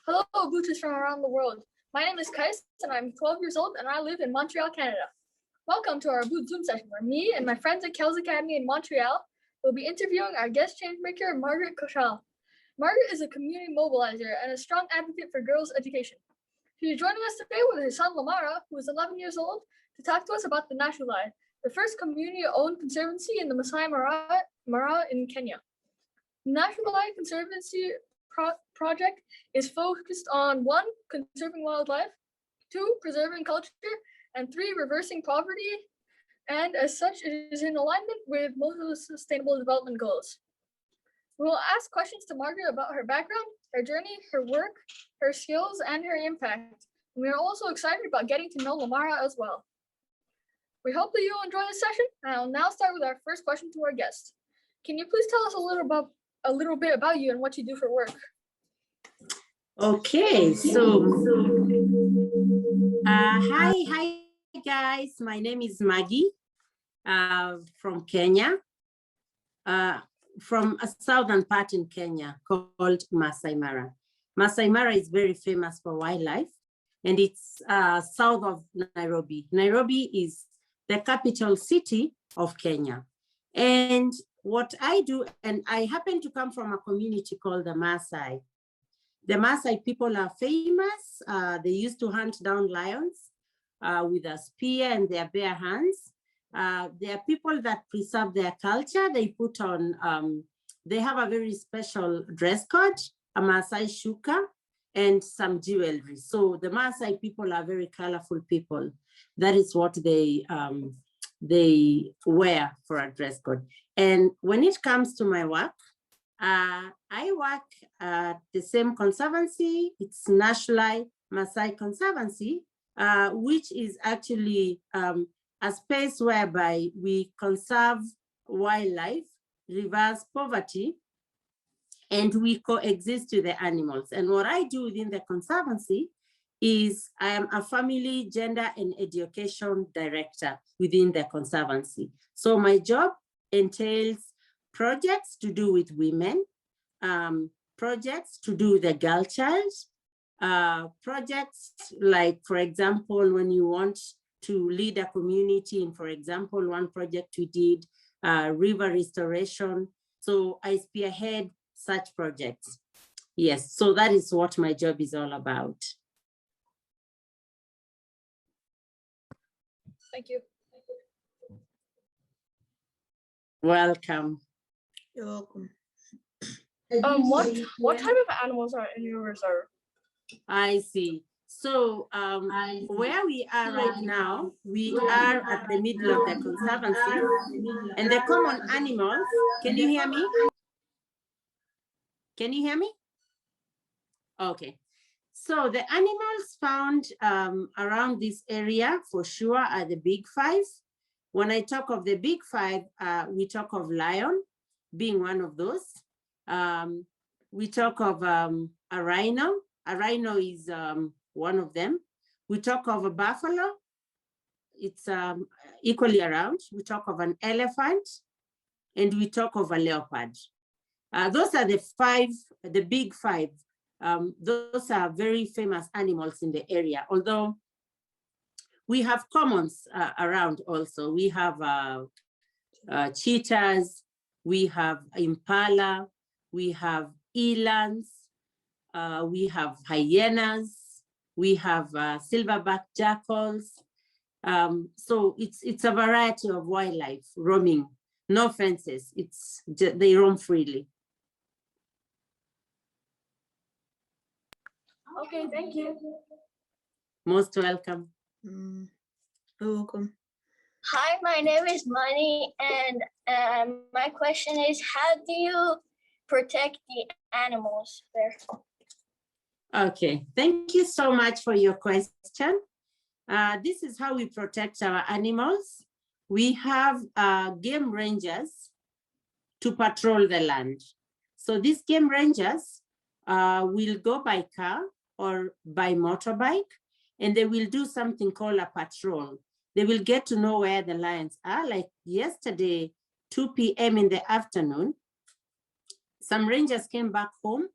Hello, Obooters from around the world. My name is Kais, and I'm 12 years old, and I live in Montreal, Canada. Welcome to our Oboot Zoom session, where me and my friends at Kells Academy in Montreal will be interviewing our guest changemaker, Margaret Koshal. Margaret is a community mobilizer and a strong advocate for girls' education. She is joining us today with her son, Lemara, who is 11 years old, to talk to us about the Nashulai, the first community-owned conservancy in the Maasai Mara in Kenya. The Nashulai Conservancy project is focused on 1, conserving wildlife, 2, preserving culture, and 3, reversing poverty, and as such, it is in alignment with most of the Sustainable Development Goals. We will ask questions to Margaret about her background, her journey, her work, her skills, and her impact. We are also excited about getting to know Lemara as well. We hope that you'll enjoy this session, and I'll now start with our first question to our guest. Can you please tell us a little bit about you and what you do for work? Okay, so hi guys. My name is Maggie from Kenya, from a southern part in Kenya called Maasai Mara. Maasai Mara is very famous for wildlife, and it's south of Nairobi. Nairobi is the capital city of Kenya. And what I do, and I happen to come from a community called the Maasai. The Maasai people are famous. They used to hunt down lions with a spear and their bare hands. They are people that preserve their culture. They put on, they have a very special dress code, a Maasai shuka, and some jewelry. So the Maasai people are very colorful people. That is what they wear for a dress code. And when it comes to my work, I work at the same conservancy. It's Nashulai Maasai Conservancy, which is actually a space whereby we conserve wildlife, reverse poverty, and we coexist with the animals. And what I do within the conservancy is I am a family, gender, and education director within the conservancy. So my job entails projects to do with women, projects to do with the girl child, projects like, for example, when you want to lead a community in, for example, one project we did, river restoration. So I spearhead such projects. Yes, so that is what my job is all about. Thank you. Welcome. You're welcome. What type of animals are in your reserve? I see. So where we are right now, we are at the middle of the conservancy, and the common animals, can you hear me? Can you hear me? Okay. So the animals found around this area for sure are the big 5. When I talk of the big 5, we talk of lion being one of those. We talk of a rhino. A rhino is one of them. We talk of a buffalo. It's equally around. We talk of an elephant, and we talk of a leopard. Those are the big 5. Those are very famous animals in the area, although we have commons around also. We have cheetahs, we have impala, we have elands, we have hyenas, we have silverback jackals. So it's a variety of wildlife roaming, no fences. They roam freely. Okay, thank you. Most welcome. You're welcome. Hi, my name is Mani, and my question is, how do you protect the animals there? Okay, thank you so much for your question. This is how we protect our animals. We have game rangers to patrol the land. So these game rangers will go by car or by motorbike, and they will do something called a patrol. They will get to know where the lions are. Like yesterday, 2 p.m. in the afternoon, some rangers came back home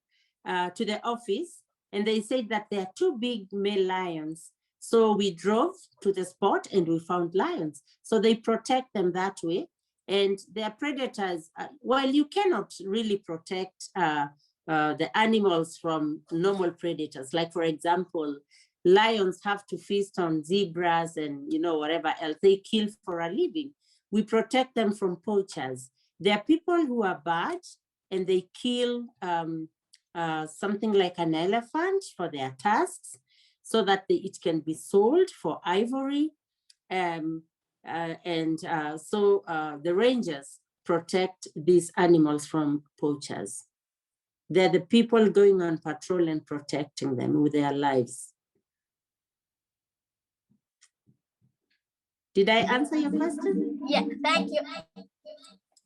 to the office, and they said that there are 2 big male lions. So we drove to the spot and we found lions. So they protect them that way. And their predators, well, you cannot really protect the animals from normal predators. Like, for example, lions have to feast on zebras and, you know, whatever else they kill for a living. We protect them from poachers. There are people who are bad and they kill something like an elephant for their tusks so that it can be sold for ivory. So the rangers protect these animals from poachers. They're the people going on patrol and protecting them with their lives. Did I answer your question? Yeah, thank you.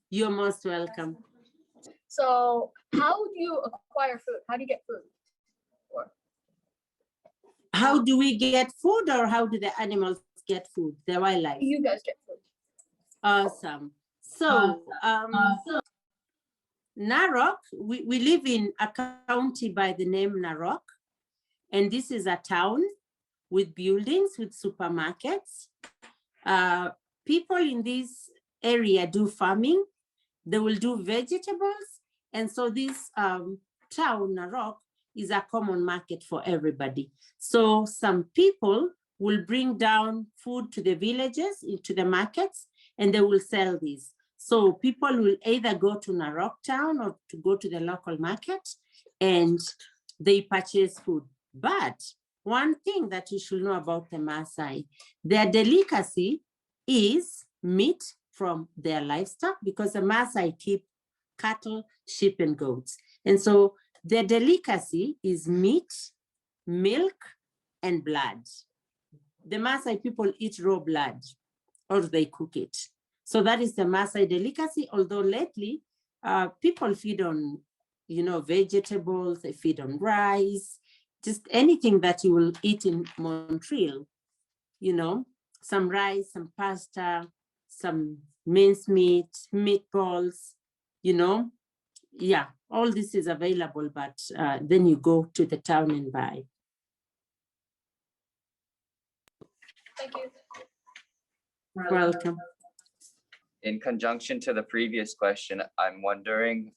You're most welcome. So how do you acquire food? How do you get food? How do we get food, or how do the animals get food, the wildlife? You guys get food. Awesome. So Narok, we live in a county by the name Narok, and this is a town with buildings, with supermarkets. People in this area do farming. They will do vegetables. And so this town, Narok, is a common market for everybody. So some people will bring down food to the villages, into the markets, and they will sell these. So people will either go to Narok town or to go to the local market and they purchase food. But one thing that you should know about the Maasai, their delicacy is meat from their livestock, because the Maasai keep cattle, sheep, and goats. And so their delicacy is meat, milk, and blood. The Maasai people eat raw blood, or they cook it. So that is the Maasai delicacy, although lately people feed on, you know, vegetables, they feed on rice, just anything that you will eat in Montreal, you know, some rice, some pasta, some mincemeat, meatballs, you know. Yeah, all this is available, but then you go to the town and buy. Thank you. Welcome. In conjunction to the previous question, I'm wondering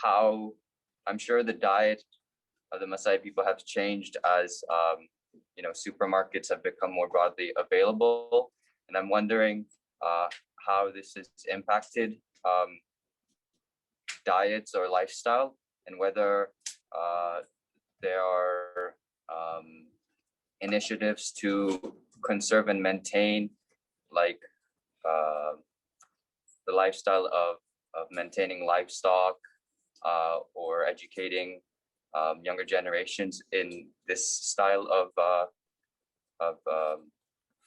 how, I'm sure the diet of the Maasai people have changed as you know, supermarkets have become more broadly available, and I'm wondering how this has impacted diets or lifestyle, and whether there are initiatives to conserve and maintain, like the lifestyle of maintaining livestock or educating younger generations in this style of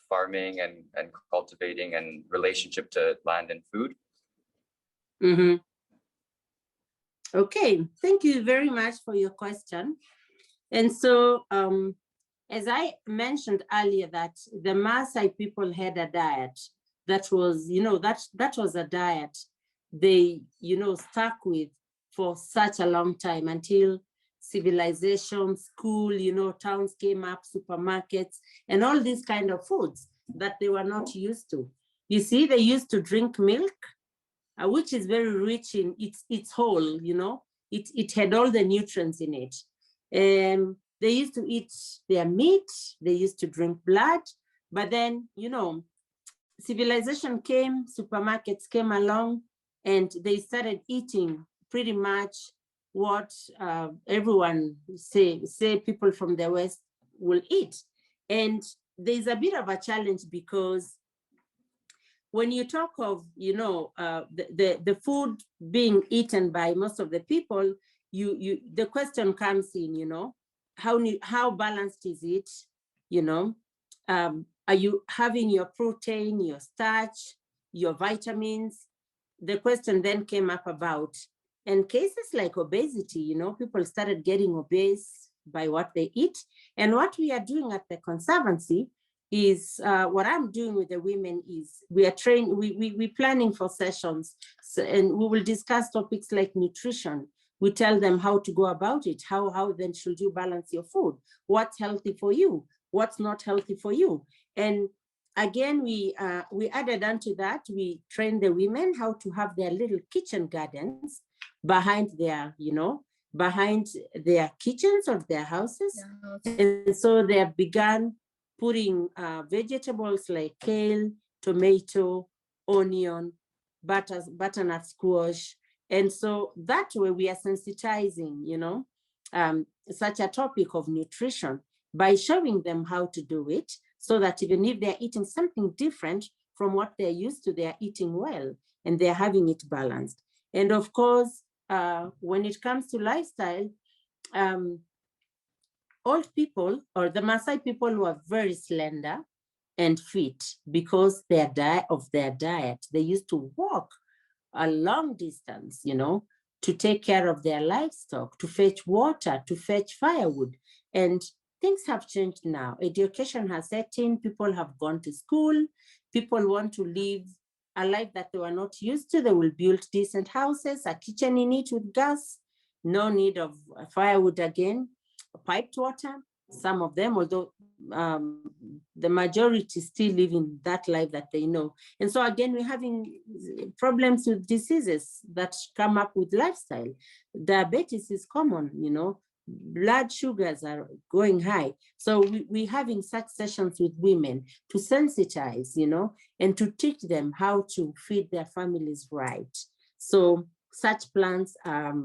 farming and cultivating and relationship to land and food. Mm-hmm. Okay, thank you very much for your question. And so, as I mentioned earlier, that the Maasai people had a diet that was, you know, that was a diet they, you know, stuck with for such a long time, until civilization, school, you know, towns came up, supermarkets, and all these kind of foods that they were not used to. You see, they used to drink milk, which is very rich in its whole, you know, it had all the nutrients in it. They used to eat their meat, they used to drink blood, but then, you know, civilization came, supermarkets came along, and they started eating pretty much what everyone say people from the West will eat. And there's a bit of a challenge, because when you talk of, you know, the food being eaten by most of the people, the question comes in, you know, how balanced is it? You know, are you having your protein, your starch, your vitamins? The question then came up about, and cases like obesity, you know, people started getting obese by what they eat. And what we are doing at the Conservancy is, what I'm doing with the women is, we are we're planning for sessions, and we will discuss topics like nutrition. we tell them how to go about it. How then should you balance your food? What's healthy for you? What's not healthy for you? And again, we added onto that, we train the women how to have their little kitchen gardens behind their, behind their kitchens or their houses. And so they have begun putting vegetables like kale, tomato, onion, butternut squash. And so that way we are sensitizing, such a topic of nutrition by showing them how to do it, so that even if they're eating something different from what they're used to, they're eating well and they're having it balanced. And of course, when it comes to lifestyle, old people or the Maasai people who are very slender and fit because of their diet, they used to walk a long distance, to take care of their livestock, to fetch water, to fetch firewood. And things have changed now. Education has set in, people have gone to school, people want to live a life that they were not used to. They will build decent houses, a kitchen in it with gas, no need of firewood again, piped water. Some of them, although the majority still live in that life that they know. And so again, we're having problems with diseases that come up with lifestyle. Diabetes is common, blood sugars are going high. So we're having such sessions with women to sensitize, and to teach them how to feed their families right. So such plans are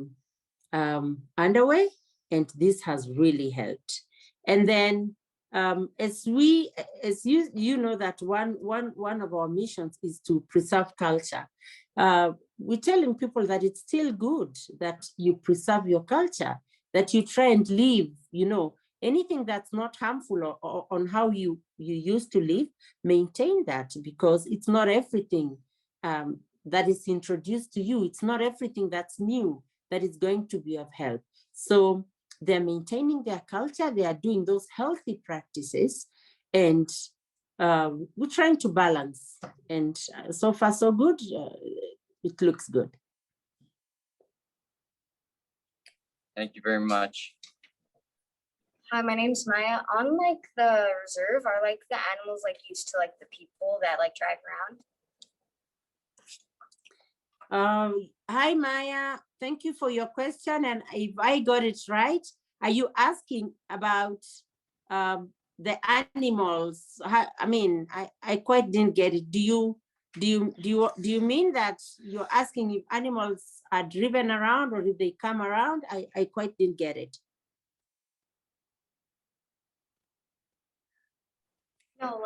underway, and this has really helped. And then as you know that one of our missions is to preserve culture. We're telling people that it's still good that you preserve your culture, that you try and live, anything that's not harmful or on how you used to live, maintain that, because it's not everything that is introduced to you. It's not everything that's new that is going to be of help. So they're maintaining their culture, they are doing those healthy practices, and we're trying to balance. And so far, so good. It looks good. Thank you very much. Hi, my name's Maya. On the reserve, are the animals used to the people that drive around? Hi, Maya. Thank you for your question. And if I got it right, are you asking about the animals? I quite didn't get it. Do you mean that you're asking if animals are driven around or if they come around? I quite didn't get it. No,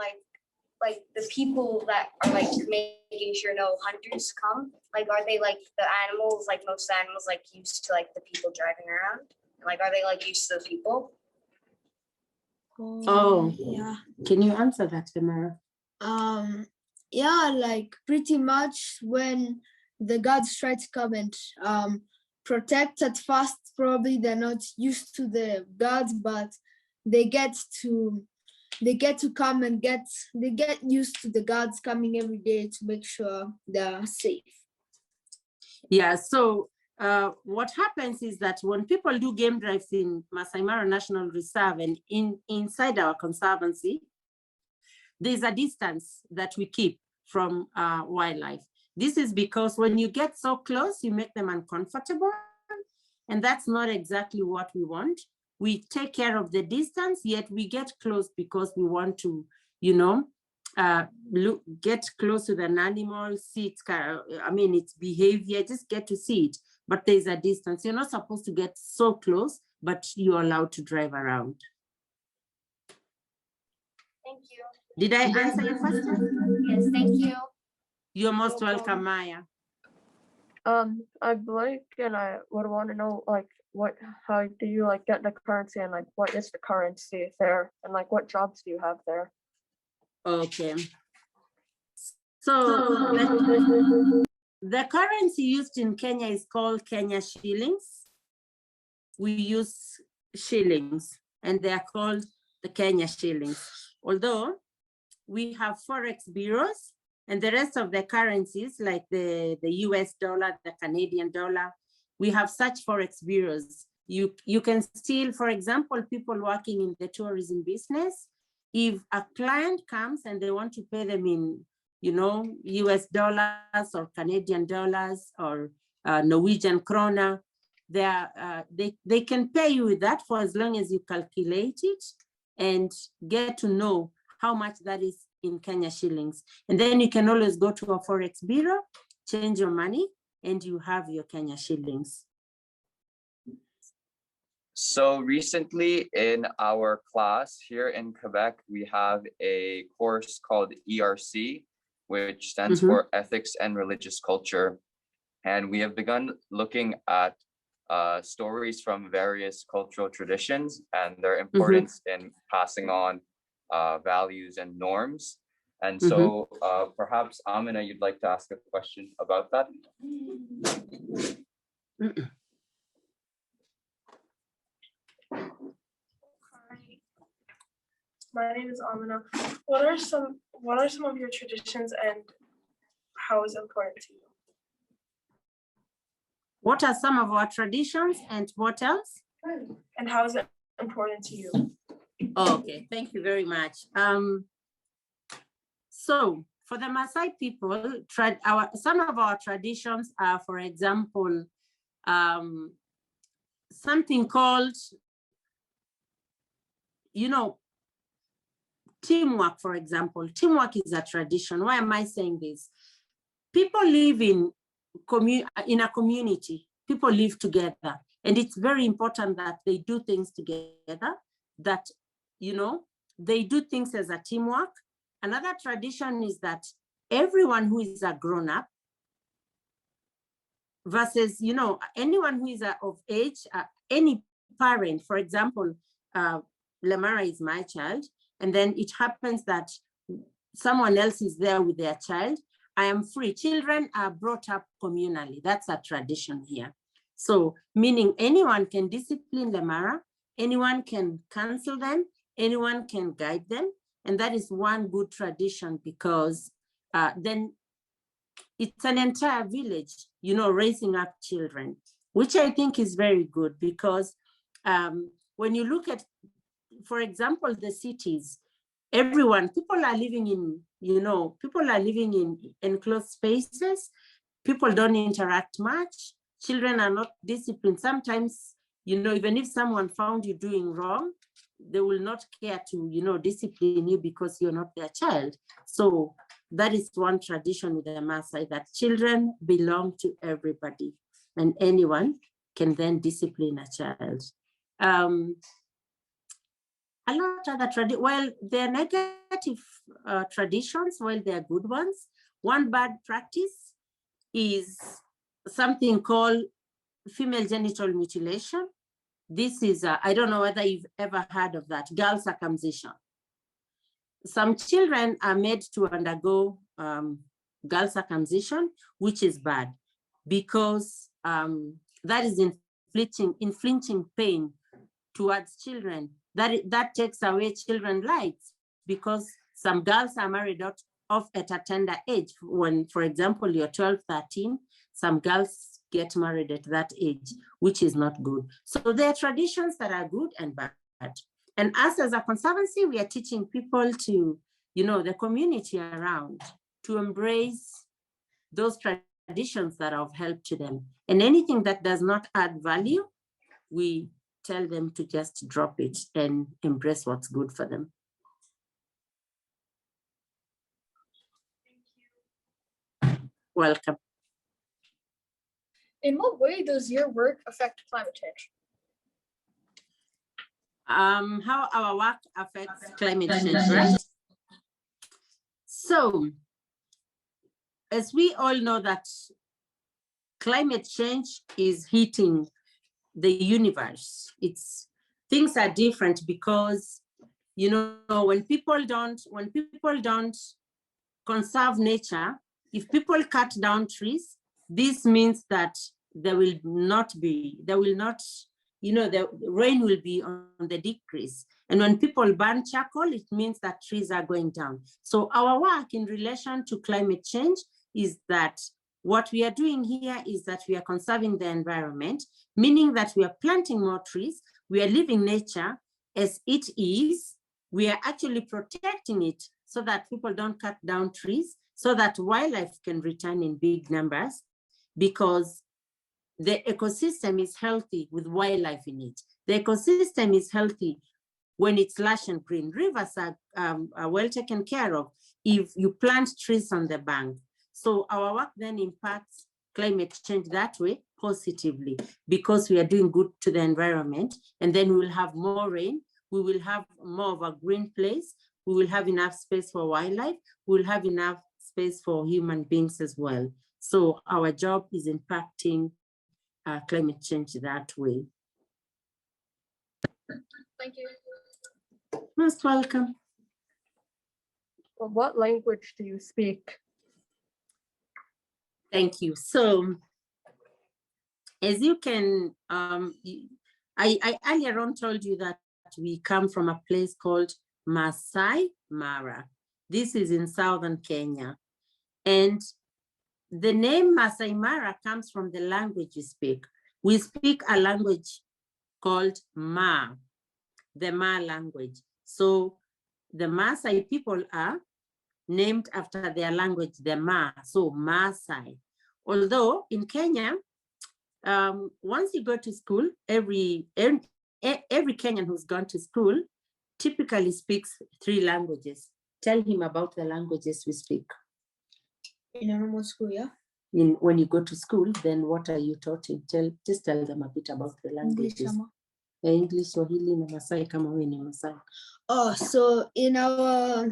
the people that are making sure no hunters come. Are they the animals? Most animals used to the people driving around. Are they used to the people? Oh, yeah. Can you answer that, Lemara? Yeah, pretty much when the guards try to come and protect at first, probably they're not used to the guards, but they get to come and they get used to the guards coming every day to make sure they're safe. Yeah, so what happens is that when people do game drives in Maasai Mara National Reserve and inside our conservancy, there's a distance that we keep from wildlife. This is because when you get so close, you make them uncomfortable, and that's not exactly what we want. We take care of the distance, yet we get close because we want to, get close to an animal, see its behavior, just get to see it. But there's a distance. You're not supposed to get so close, but you're allowed to drive around. Thank you. Did I answer your question? Yes, thank you. You're most welcome, Maya. I'd like, and I would want to know, how do you get the currency, and what is the currency there, and what jobs do you have there? Okay. So the currency used in Kenya is called Kenya shillings. We use shillings, and they are called the Kenya shillings. Although we have forex bureaus, and the rest of the currencies like the US dollar, the Canadian dollar, we have such forex bureaus. You can still, for example, people working in the tourism business, if a client comes and they want to pay them in, US dollars or Canadian dollars or Norwegian krona, they can pay you with that for as long as you calculate it and get to know how much that is in Kenya shillings. And then you can always go to a forex bureau, change your money, and you have your Kenya shillings. So recently in our class here in Quebec, we have a course called ERC, which stands for Ethics and Religious Culture. And we have begun looking at stories from various cultural traditions and their importance in passing on values and norms. And so perhaps Amina, you'd like to ask a question about that? My name is Amina. What are some of your traditions and how is it important to you? What are some of our traditions and what else? And how is it important to you? Okay, thank you very much. So for the Maasai people, some of our traditions are, for example, something called, teamwork, for example. Teamwork is a tradition. Why am I saying this? People live in a community. People live together. And it's very important that they do things together, that, they do things as a teamwork. Another tradition is that everyone who is a grown-up versus, anyone who is of age, any parent, for example, Lemara is my child, and then it happens that someone else is there with their child. I am free. Children are brought up communally. That's a tradition here. So meaning anyone can discipline Lemara, anyone can counsel them, anyone can guide them. And that is one good tradition because then it's an entire village, raising up children, which I think is very good because when you look at, for example, the cities, people are living in, people are living in enclosed spaces. People don't interact much. Children are not disciplined. Sometimes, even if someone found you doing wrong, they will not care to, discipline you because you're not their child. So that is one tradition with the Maasai, that children belong to everybody and anyone can then discipline a child. A lot of other traditions, well, they're negative traditions, while they're good ones. One bad practice is something called female genital mutilation. This is, I don't know whether you've ever heard of that, girl circumcision. Some children are made to undergo girl circumcision, which is bad because that is inflicting pain towards children. That takes away children's lives because some girls are married off at a tender age. When, for example, you're 12, 13, some girls get married at that age, which is not good. So there are traditions that are good and bad. And us as a conservancy, we are teaching people to, the community around, to embrace those traditions that are of help to them. And anything that does not add value, we tell them to just drop it and embrace what's good for them. Welcome. In what way does your work affect climate change? How our work affects climate change, right? So, as we all know that climate change is hitting the universe. Things are different because, when people don't conserve nature, if people cut down trees, this means that the rain will be on the decrease. And when people burn charcoal, it means that trees are going down. So our work in relation to climate change is that what we are doing here is that we are conserving the environment, meaning that we are planting more trees, we are leaving nature as it is, we are actually protecting it so that people don't cut down trees, so that wildlife can return in big numbers, because the ecosystem is healthy with wildlife in it. The ecosystem is healthy when it's lush and green. Rivers are well taken care of if you plant trees on the bank. So our work then impacts climate change that way positively, because we are doing good to the environment, and then we will have more rain, we will have more of a green place, we will have enough space for wildlife, we will have enough space for human beings as well. So our job is impacting climate change that way. Thank you. Most welcome. Well, what language do you speak? Thank you. So, as you can, I earlier on told you that we come from a place called Maasai Mara. This is in southern Kenya. And the name Maasai Mara comes from the language we speak. We speak a language called Ma, the Ma language. So the Maasai people are named after their language, the Ma, so Maasai. Although in Kenya, once you go to school, every Kenyan who's gone to school typically speaks 3 languages. Tell him about the languages we speak. In a normal school, yeah? When you go to school, then what are you taught in? Just tell them a bit about the languages. English, Swahili, na Maasai kama wewe ni Maasai. Oh, so in our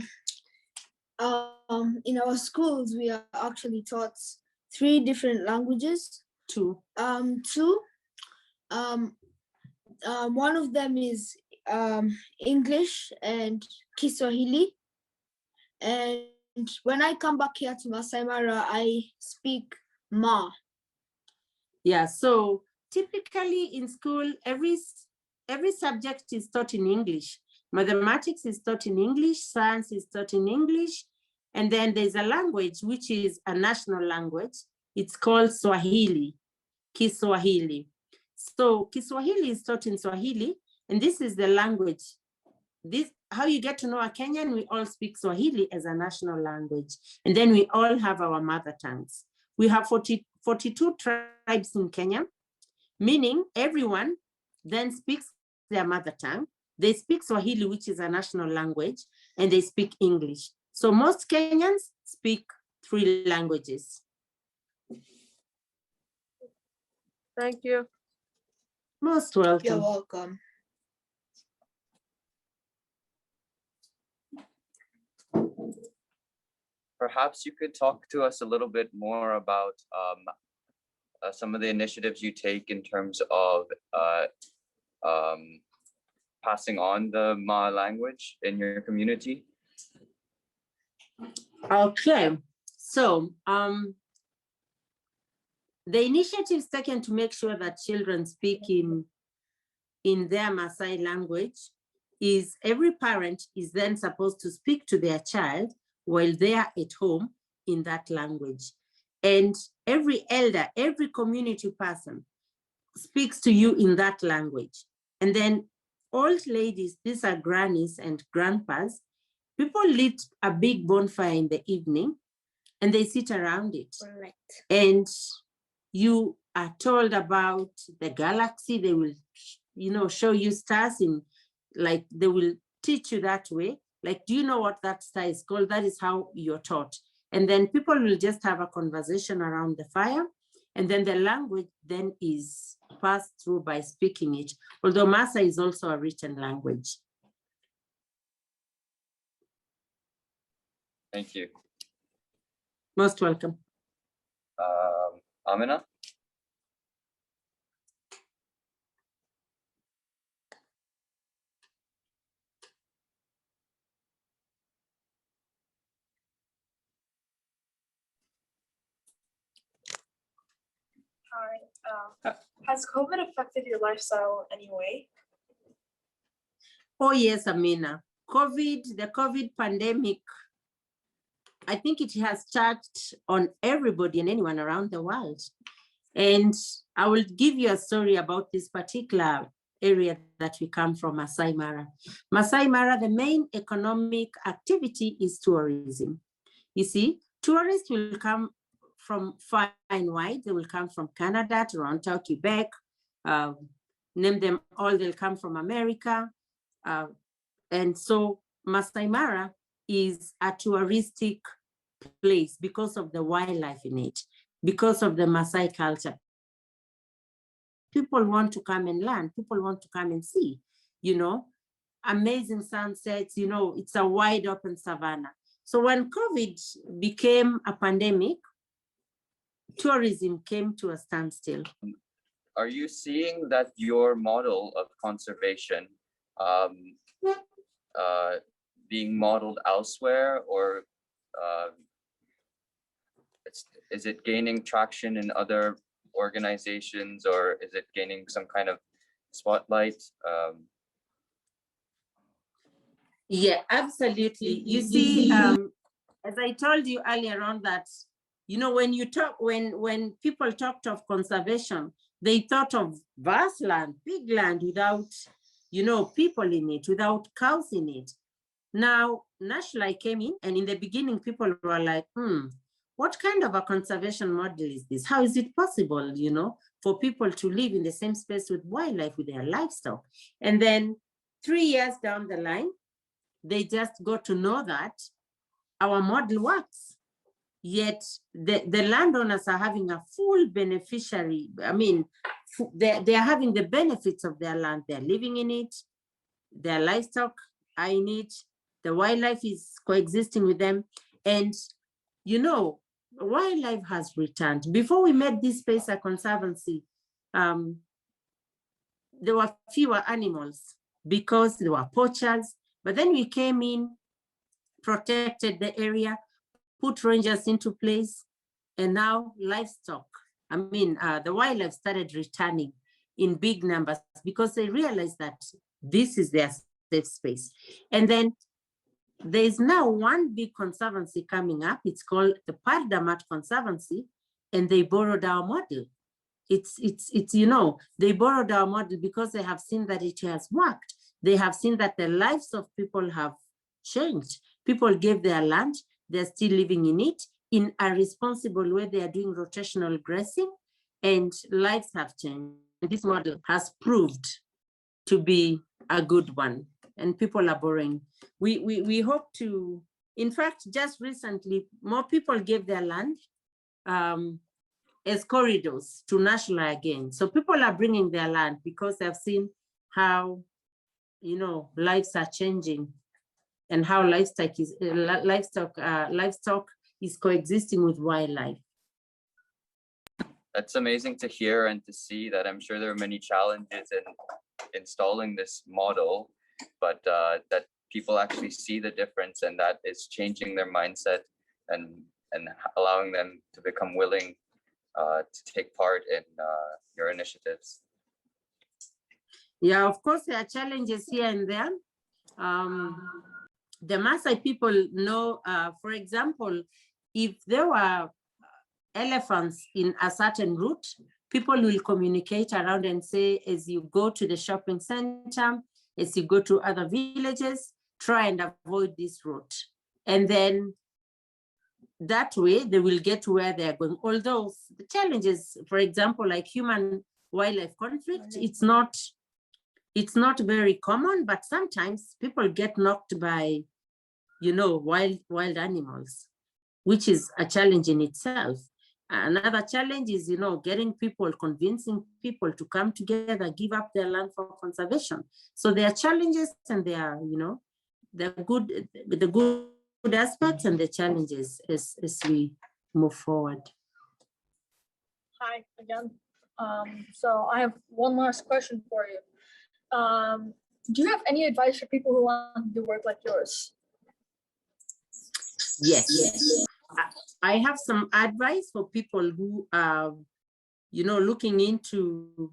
schools, we are actually taught 3 different languages. 2. One of them is English and Kiswahili. And when I come back here to Maasai Mara, I speak Ma. Yeah, so typically in school, every subject is taught in English. Mathematics is taught in English, science is taught in English, and then there's a language which is a national language. It's called Swahili, Kiswahili. So Kiswahili is taught in Swahili, and this is the language. How you get to know a Kenyan, we all speak Swahili as a national language, and then we all have our mother tongues. We have 42 tribes in Kenya, meaning everyone then speaks their mother tongue. They speak Swahili, which is a national language, and they speak English. So most Kenyans speak 3 languages. Thank you. Most welcome. You're welcome. Perhaps you could talk to us a little bit more about some of the initiatives you take in terms of passing on the Ma language in your community. Okay, so the initiatives taken to make sure that children speak in their Maasai language is every parent is then supposed to speak to their child while they are at home in that language. And every elder, every community person speaks to you in that language. And then old ladies, these are grannies and grandpas, people lit a big bonfire in the evening and they sit around it. Right. And you are told about the galaxy. They will, show you stars they will teach you that way. Like, do you know what that star is called? That is how you're taught. And then people will just have a conversation around the fire. And then the language then is passed through by speaking it. Although Maasai is also a written language. Thank you. Most welcome. Amina? Hi. Has COVID affected your lifestyle in any way? Oh yes, Amina. The COVID pandemic I think it has touched on everybody and anyone around the world. And I will give you a story about this particular area that we come from, Maasai Mara. Maasai Mara, the main economic activity is tourism. You see, tourists will come from far and wide. They will come from Canada, Toronto, Quebec, name them all, they'll come from America. And so Maasai Mara is a touristic place because of the wildlife in it, because of the Maasai culture. People want to come and learn, people want to come and see, you know, amazing sunsets, you know, it's a wide open savanna. So when COVID became a pandemic, tourism came to a standstill. Are you seeing that your model of conservation being modeled elsewhere, or is it gaining traction in other organizations, or is it gaining some kind of spotlight? Yeah, absolutely. You see, as I told you earlier on that, you know, when you talk, when people talked of conservation, they thought of vast land, big land without, you know, people in it, without cows in it. Now, Nashulai came in, and in the beginning, people were like, what kind of a conservation model is this? How is it possible, you know, for people to live in the same space with wildlife, with their livestock? And then 3 years down the line, they just got to know that our model works. Yet the landowners are having a full beneficiary. I mean, they're having the benefits of their land. They're living in it. Their livestock are in it. The wildlife is coexisting with them. And, you know, wildlife has returned. Before we made this space a conservancy, there were fewer animals because there were poachers. But then we came in, protected the area, put rangers into place, and now livestock, I mean, the wildlife started returning in big numbers because they realized that this is their safe space. And then there's now one big conservancy coming up. It's called the Pardamat Conservancy, and they borrowed our model. It's you know, they borrowed our model because they have seen that it has worked. They have seen that the lives of people have changed. People gave their land, they're still living in it in a responsible way. They are doing rotational grazing, and lives have changed. This model has proved to be a good one, and people are borrowing. We hope to, in fact, just recently, more people gave their land as corridors to Nashulai again. So people are bringing their land because they've seen how, you know, lives are changing and how livestock is coexisting with wildlife. That's amazing to hear and to see. That I'm sure there are many challenges in installing this model, but that people actually see the difference, and that is changing their mindset and allowing them to become willing to take part in your initiatives. Yeah, of course, there are challenges here and there. The Maasai people know, for example, if there were elephants in a certain route, people will communicate around and say, as you go to the shopping center, as you go to other villages, try and avoid this route. And then that way they will get to where they're going. Although the challenges, for example, like human wildlife conflict, it's not very common, but sometimes people get knocked by, you know, wild animals, which is a challenge in itself. Another challenge is, you know, getting people, convincing people to come together, give up their land for conservation. So there are challenges, and there are, you know, the good aspects and the challenges as we move forward. Hi again. So I have one last question for you. Do you have any advice for people who want to do work like yours? Yes. I have some advice for people who are, you know, looking into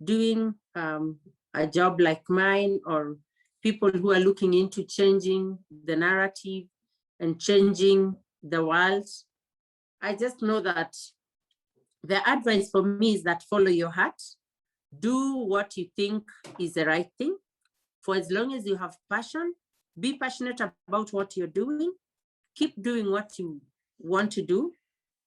doing a job like mine, or people who are looking into changing the narrative and changing the world. I just know that the advice for me is that follow your heart, do what you think is the right thing. For as long as you have passion, be passionate about what you're doing, keep doing what you want to do,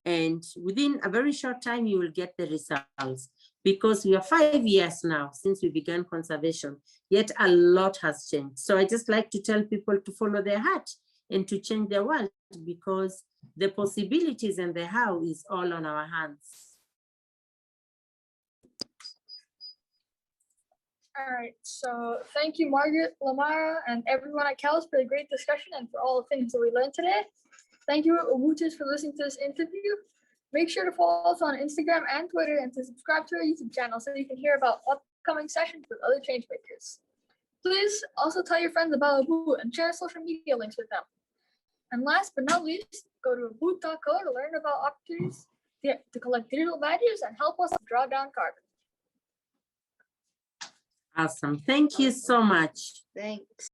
and within a very short time, you will get the results. Because we are 5 years now since we began conservation, yet a lot has changed. So I just like to tell people to follow their heart and to change their world, because the possibilities and the how is all on our hands. All right, so thank you, Margaret, Lemara, and everyone at Kells for the great discussion and for all the things that we learned today. Thank you, Oboot, for listening to this interview. Make sure to follow us on Instagram and Twitter and to subscribe to our YouTube channel so you can hear about upcoming sessions with other change makers. Please also tell your friends about Oboot and share social media links with them. And last but not least, go to oboot.co to learn about opportunities to collect digital badges and help us draw down carbon. Awesome. Thank you so much. Thanks.